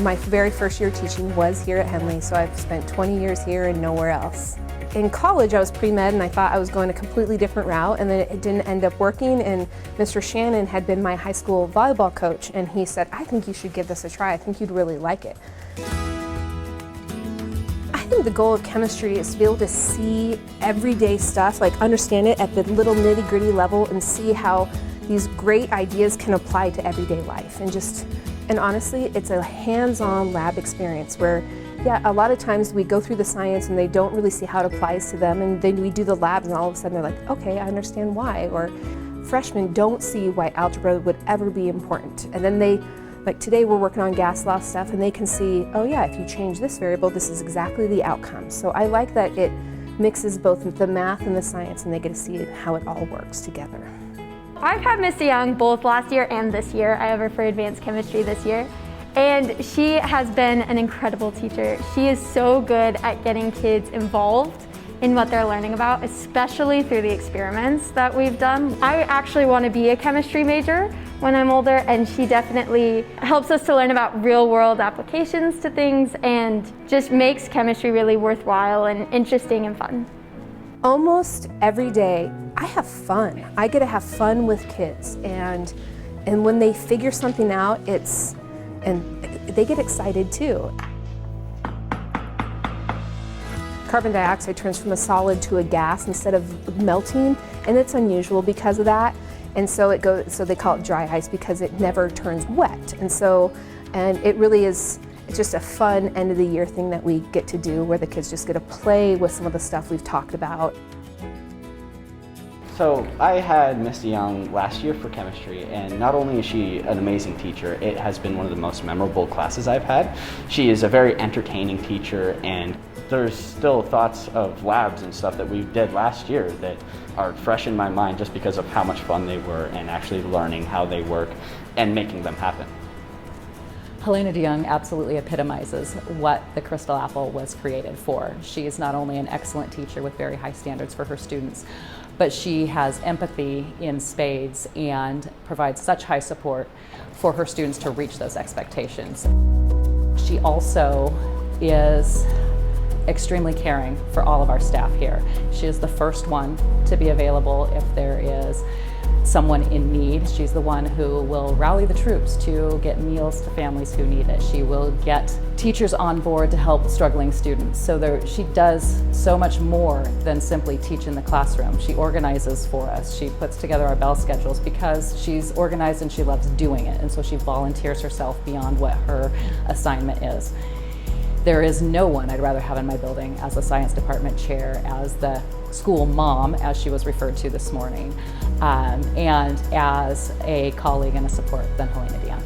My very first year teaching was here at Henley, so I've spent 20 years here and nowhere else. In college, I was pre-med and I thought I was going a completely different route, and then it didn't end up working, and Mr. Shannon had been my high school volleyball coach, and he said, I think you should give this a try. I think you'd really like it. I think the goal of chemistry is to be able to see everyday stuff, like understand it at the little nitty-gritty level and see how these great ideas can apply to everyday life. And honestly, it's a hands-on lab experience where, yeah, a lot of times we go through the science and they don't really see how it applies to them, and then we do the labs and all of a sudden they're like, okay, I understand why. Or freshmen don't see why algebra would ever be important. And then like today we're working on gas law stuff and they can see, oh yeah, if you change this variable, this is exactly the outcome. So I like that it mixes both the math and the science and they get to see how it all works together. I've had Miss De Jong both last year and this year. I have her for advanced chemistry this year. And she has been an incredible teacher. She is so good at getting kids involved in what they're learning about, especially through the experiments that we've done. I actually want to be a chemistry major when I'm older, and she definitely helps us to learn about real-world applications to things and just makes chemistry really worthwhile and interesting and fun. Almost every day, I have fun. I get to have fun with kids, and when they figure something out, and they get excited too. Carbon dioxide turns from a solid to a gas instead of melting, and it's unusual because of that. And so so they call it dry ice because it never turns wet. And it really is, it's just a fun end of the year thing that we get to do where the kids just get to play with some of the stuff we've talked about. So I had Miss De Jong last year for chemistry, and not only is she an amazing teacher, it has been one of the most memorable classes I've had. She is a very entertaining teacher, and there's still thoughts of labs and stuff that we did last year that are fresh in my mind just because of how much fun they were and actually learning how they work and making them happen. Helena De Jong absolutely epitomizes what the Crystal Apple was created for. She is not only an excellent teacher with very high standards for her students, but she has empathy in spades and provides such high support for her students to reach those expectations. She also is extremely caring for all of our staff here. She is the first one to be available if there is someone in need. She's the one who will rally the troops to get meals to families who need it. She will get teachers on board to help struggling students. So she does so much more than simply teach in the classroom. She organizes for us. She puts together our bell schedules because she's organized and she loves doing it. And so she volunteers herself beyond what her assignment is. There is no one I'd rather have in my building as a science department chair, as the school mom, as she was referred to this morning, and as a colleague and a support than Helena De Jong.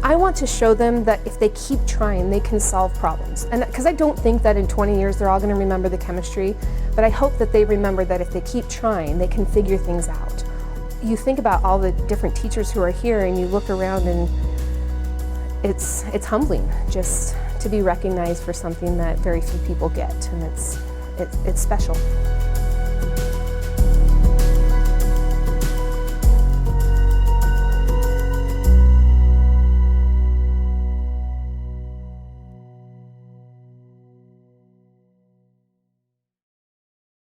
I want to show them that if they keep trying, they can solve problems. And because I don't think that in 20 years they're all going to remember the chemistry, but I hope that they remember that if they keep trying, they can figure things out. You think about all the different teachers who are here and you look around and it's humbling just to be recognized for something that very few people get, and it's special.